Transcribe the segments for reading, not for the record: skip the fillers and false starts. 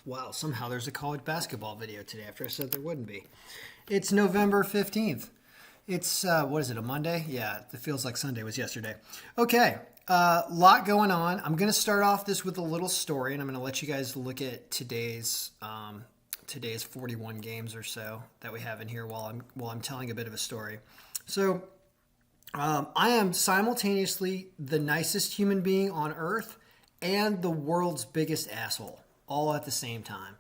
Wow, somehow there's a college basketball video today after I said there wouldn't be. It's November 15th. It's, what is it, a Monday? Yeah, it feels like Sunday was yesterday. Okay, lot going on. I'm going to start off this with a little story, and I'm going to let you guys look at today's 41 games or so that we have in here while I'm telling a bit of a story. So, I am simultaneously the nicest human being on earth and the world's biggest asshole, all at the same time.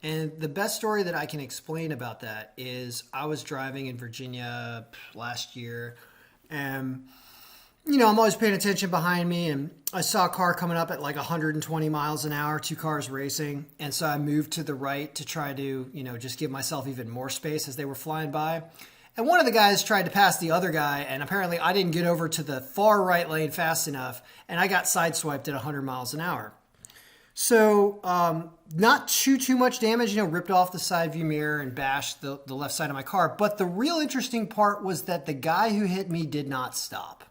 And the best story that I can explain about that is I was driving in Virginia last year, and I'm always paying attention behind me, and I saw a car coming up at like 120 miles an hour, two cars racing, and so I moved to the right to try to just give myself even more space as they were flying by. And one of the guys tried to pass the other guy, and apparently I didn't get over to the far right lane fast enough, and I got sideswiped at 100 miles an hour. So not too much damage, ripped off the side view mirror and bashed the left side of my car. But the real interesting part was that the guy who hit me did not stop.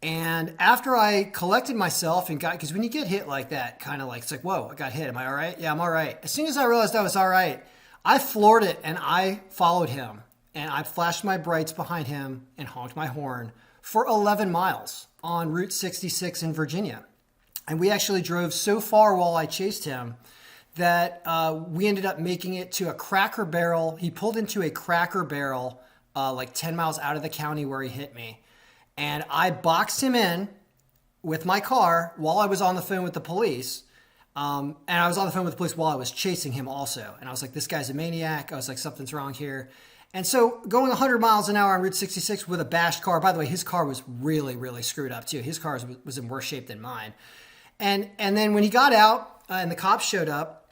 And after I collected myself and because when you get hit like that, kind of like, it's like, whoa, I got hit. Am I all right? Yeah, I'm all right. As soon as I realized I was all right, I floored it and I followed him. And I flashed my brights behind him and honked my horn for 11 miles on Route 66 in Virginia. And we actually drove so far while I chased him that we ended up making it to a Cracker Barrel. He pulled into a Cracker Barrel like 10 miles out of the county where he hit me. And I boxed him in with my car while I was on the phone with the police. And I was on the phone with the police while I was chasing him also. And I was like, this guy's a maniac. I was like, something's wrong here. And so going 100 miles an hour on Route 66 with a bashed car, by the way, his car was really, really screwed up too. His car was in worse shape than mine. And then when he got out and the cops showed up,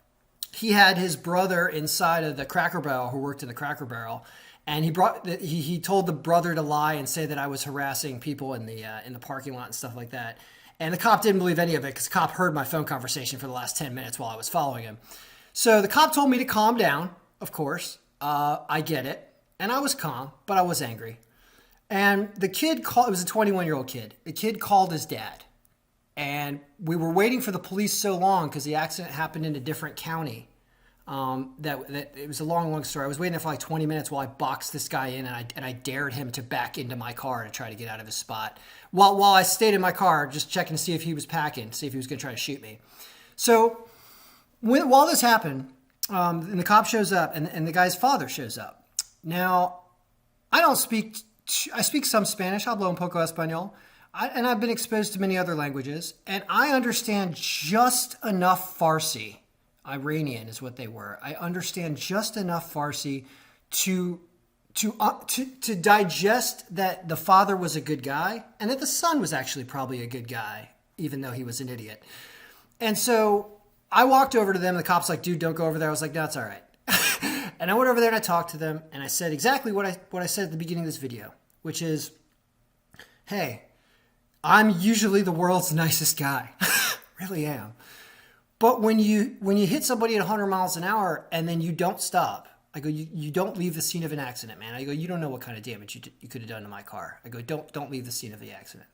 he had his brother inside of the Cracker Barrel who worked in the Cracker Barrel. And he told the brother to lie and say that I was harassing people in the parking lot and stuff like that. And the cop didn't believe any of it because the cop heard my phone conversation for the last 10 minutes while I was following him. So the cop told me to calm down, of course. I get it. And I was calm, but I was angry. And the kid it was a 21-year-old kid. The kid called his dad. And we were waiting for the police so long because the accident happened in a different county. That it was a long story. I was waiting there for like 20 minutes while I boxed this guy in and I dared him to back into my car to try to get out of his spot. While I stayed in my car just checking to see if he was packing, see if he was going to try to shoot me. So while this happened, and the cop shows up and the guy's father shows up. Now, I speak some Spanish. Hablo un poco español. And I've been exposed to many other languages. And I understand just enough Farsi. Iranian is what they were. I understand just enough Farsi to digest that the father was a good guy and that the son was actually probably a good guy, even though he was an idiot. And so I walked over to them. The cop's like, dude, don't go over there. I was like, no, it's all right. And I went over there and I talked to them and I said exactly what I said at the beginning of this video, which is, hey, I'm usually the world's nicest guy. Really am. But when you hit somebody at 100 miles an hour and then you don't stop, I go, you don't leave the scene of an accident, man. I go, you don't know what kind of damage you could have done to my car. I go, don't leave the scene of the accident.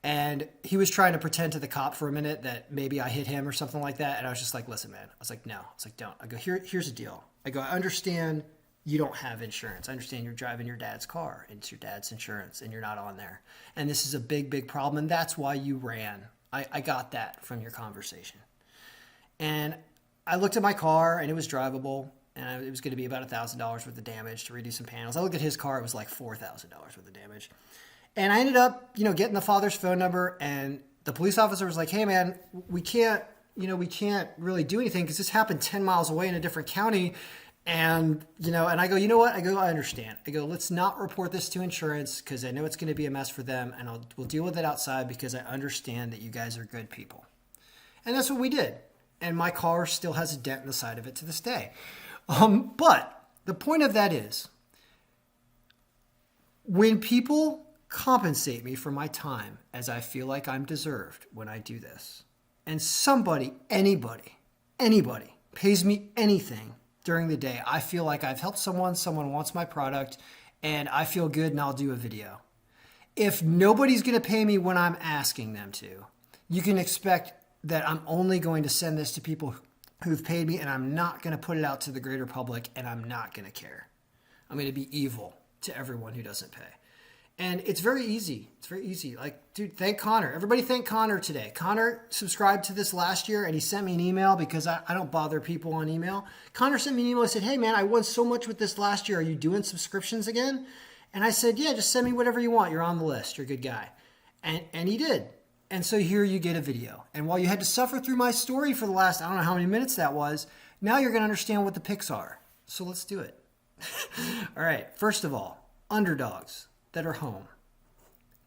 And he was trying to pretend to the cop for a minute that maybe I hit him or something like that. And I was just like, listen, man. I was like, no. I was like, don't. I go, here's the deal. I go, I understand you don't have insurance. I understand you're driving your dad's car. And it's your dad's insurance and you're not on there. And this is a big problem. And that's why you ran. I got that from your conversation. And I looked at my car and it was drivable. And it was going to be about $1,000 worth of damage to redo some panels. I looked at his car. It was like $4,000 worth of damage. And I ended up, getting the father's phone number, and the police officer was like, hey man, we can't really do anything because this happened 10 miles away in a different county. And, and I go, you know what? I go, I understand. I go, let's not report this to insurance because I know it's going to be a mess for them. And we'll deal with it outside because I understand that you guys are good people. And that's what we did. And my car still has a dent in the side of it to this day. But the point of that is when people compensate me for my time as I feel like I'm deserved when I do this, and anybody pays me anything during the day, I feel like I've helped someone wants my product, and I feel good and I'll do a video. If nobody's going to pay me when I'm asking them to, you can expect that I'm only going to send this to people who've paid me, and I'm not going to put it out to the greater public, and I'm not going to care. I'm going to be evil to everyone who doesn't pay. And it's very easy. It's very easy. Like, dude, thank Connor. Everybody thank Connor today. Connor subscribed to this last year, and he sent me an email because I don't bother people on email. Connor sent me an email and said, hey, man, I won so much with this last year. Are you doing subscriptions again? And I said, yeah, just send me whatever you want. You're on the list. You're a good guy. And he did. And so here you get a video. And while you had to suffer through my story for the last, I don't know how many minutes that was, now you're going to understand what the picks are. So let's do it. All right. First of all, underdogs that are home.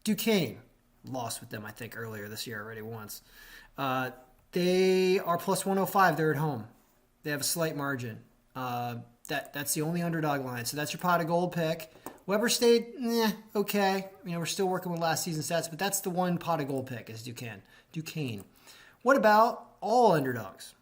Duquesne, lost with them, I think, earlier this year already once. They are plus 105. They're at home. They have a slight margin. That's the only underdog line. So that's your pot of gold pick. Weber State, okay. We're still working with last season stats, but that's the one pot of gold pick is Duquesne. What about all underdogs?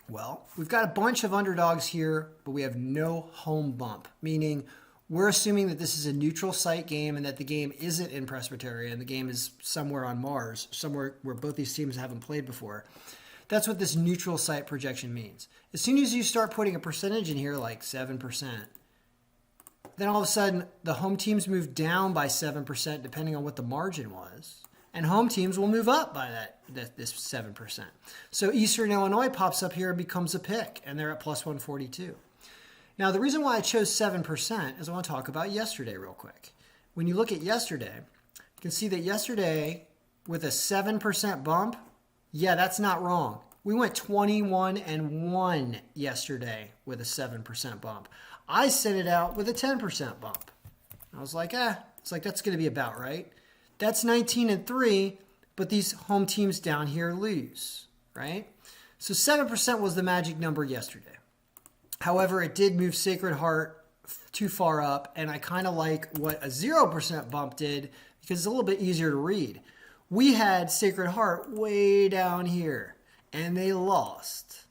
Well, we've got a bunch of underdogs here, but we have no home bump, meaning we're assuming that this is a neutral site game and that the game isn't in Presbyterian. The game is somewhere on Mars, somewhere where both these teams haven't played before. That's what this neutral site projection means. As soon as you start putting a percentage in here, like 7%, then all of a sudden the home teams move down by 7% depending on what the margin was. And home teams will move up by this 7%. So Eastern Illinois pops up here and becomes a pick, and they're at plus 142. Now, the reason why I chose 7% is I want to talk about yesterday real quick. When you look at yesterday, you can see that yesterday with a 7% bump, yeah, that's not wrong. We went 21-1 yesterday with a 7% bump. I sent it out with a 10% bump. I was like, it's like that's going to be about right. That's 19-3, but these home teams down here lose, right? So 7% was the magic number yesterday. However, it did move Sacred Heart too far up, and I kind of like what a 0% bump did because it's a little bit easier to read. We had Sacred Heart way down here, and they lost.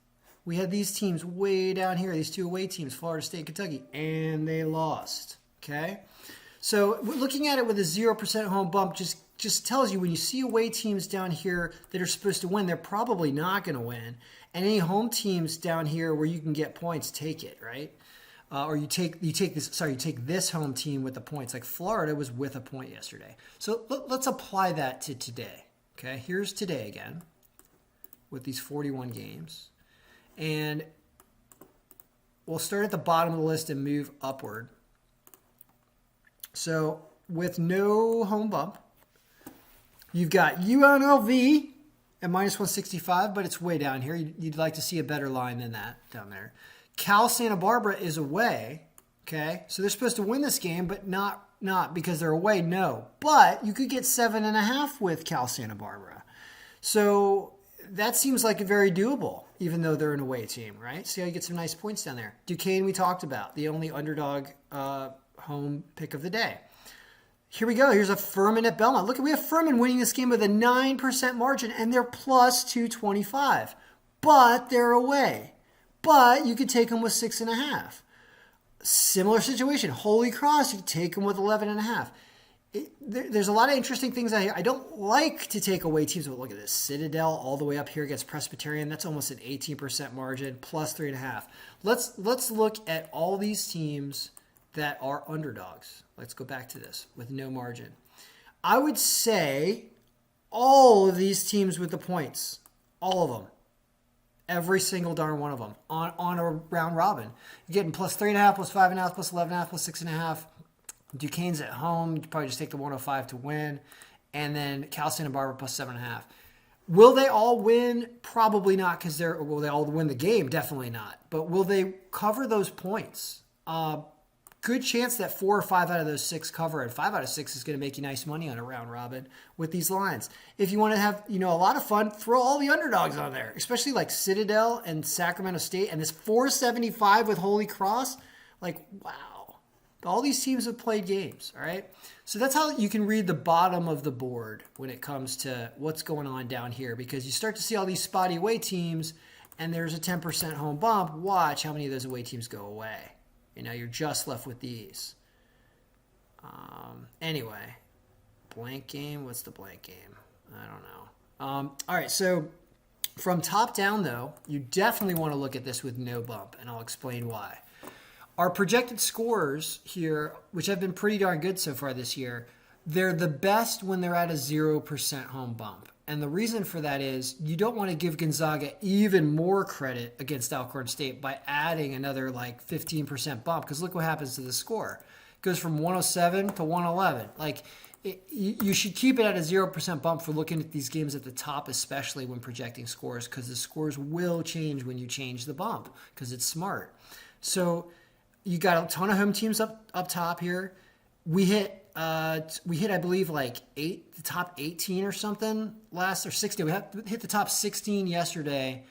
We had these teams way down here, these two away teams, Florida State, Kentucky, and they lost, okay? So looking at it with a 0% home bump just tells you when you see away teams down here that are supposed to win, they're probably not going to win. And any home teams down here where you can get points, take it, right? Or you take this home team with the points. Like Florida was with a point yesterday. So let's apply that to today. Okay, here's today again with these 41 games. And we'll start at the bottom of the list and move upward. So with no home bump, you've got UNLV at minus 165, but it's way down here. You'd like to see a better line than that down there. Cal Santa Barbara is away, okay? So they're supposed to win this game, but not because they're away, no. But you could get 7.5 with Cal Santa Barbara. So that seems like a very doable, even though they're an away team, right? See how you get some nice points down there. Duquesne we talked about, the only underdog home pick of the day. Here we go. Here's a Furman at Belmont. Look, we have Furman winning this game with a 9% margin, and they're plus 225. But they're away. But you could take them with 6.5. Similar situation. Holy Cross, you could take them with 11.5. There's a lot of interesting things out here. I don't like to take away teams, but look at this. Citadel all the way up here against Presbyterian. That's almost an 18% margin, plus 3.5. Let's look at all these teams that are underdogs. Let's go back to this with no margin. I would say all of these teams with the points, all of them, every single darn one of them on a round robin. You're getting plus 3.5, plus 5.5, plus 11.5, plus 6.5. Duquesne's at home. You probably just take the 105 to win. And then Cal Santa Barbara plus 7.5. Will they all win? Probably not, because will they all win the game? Definitely not. But will they cover those points? Good chance that 4 or 5 out of those 6 cover, and 5 out of 6 is going to make you nice money on a round robin with these lines. If you want to have a lot of fun, throw all the underdogs on there, especially like Citadel and Sacramento State, and this 475 with Holy Cross. Like, wow. All these teams have played games, all right? So that's how you can read the bottom of the board when it comes to what's going on down here, because you start to see all these spotty away teams, and there's a 10% home bump. Watch how many of those away teams go away. You're just left with these. Anyway, blank game. What's the blank game? I don't know. All right, so From top down, though, you definitely want to look at this with no bump, and I'll explain why. Our projected scores here, which have been pretty darn good so far this year, they're the best when they're at a 0% home bump. And the reason for that is you don't want to give Gonzaga even more credit against Alcorn State by adding another like 15% bump, because look what happens to the score. It goes from 107 to 111. Like, you should keep it at a 0% bump for looking at these games at the top, especially when projecting scores, because the scores will change when you change the bump, because it's smart. So you got a ton of home teams up top here. We hit, I believe, like the top 18 or something or 16. We hit the top 16 yesterday.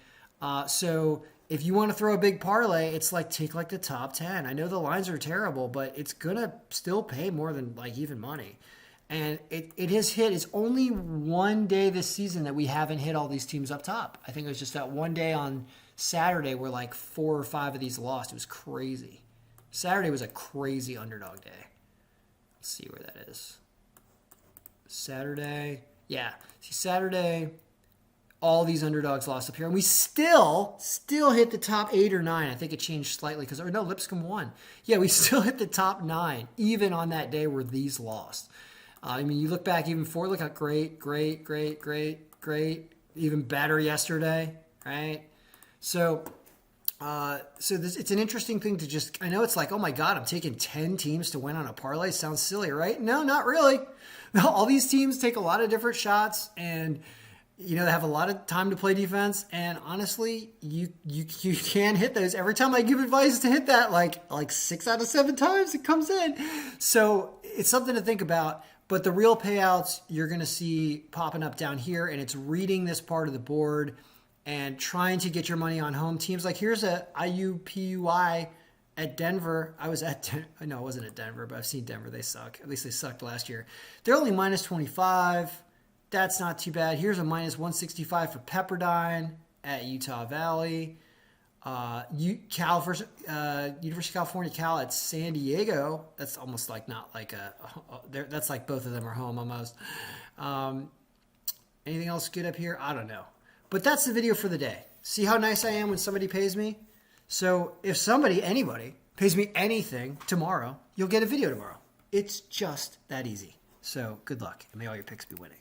So if you want to throw a big parlay, it's like take like the top 10. I know the lines are terrible, but it's gonna still pay more than like even money. And it has hit. It's only one day this season that we haven't hit all these teams up top. I think it was just that one day on Saturday where like 4 or 5 of these lost. It was crazy. Saturday was a crazy underdog day. Let's see where that is. Saturday. Yeah. See, Saturday, all these underdogs lost up here. And we still hit the top 8 or 9. I think it changed slightly no, Lipscomb won. Yeah, we still hit the top 9, even on that day where these lost. I mean, you look back even before, look how great, even better yesterday, right? So it's an interesting thing to just, I know it's like, oh my God, I'm taking 10 teams to win on a parlay. Sounds silly, right? No, not really. All these teams take a lot of different shots, and they have a lot of time to play defense. And honestly, you can hit those. Every time I give advice to hit that, like 6 out of 7 times it comes in. So it's something to think about. But the real payouts you're going to see popping up down here, and it's reading this part of the board and trying to get your money on home teams. Like here's a IUPUI at Denver. I wasn't at Denver, but I've seen Denver. They suck. At least they sucked last year. They're only minus 25. That's not too bad. Here's a minus 165 for Pepperdine at Utah Valley. University of California, Cal at San Diego. That's almost like not like that's like both of them are home almost. Anything else good up here? I don't know. But that's the video for the day. See how nice I am when somebody pays me? So if anybody pays me anything tomorrow, you'll get a video tomorrow. It's just that easy. So good luck, and may all your picks be winning.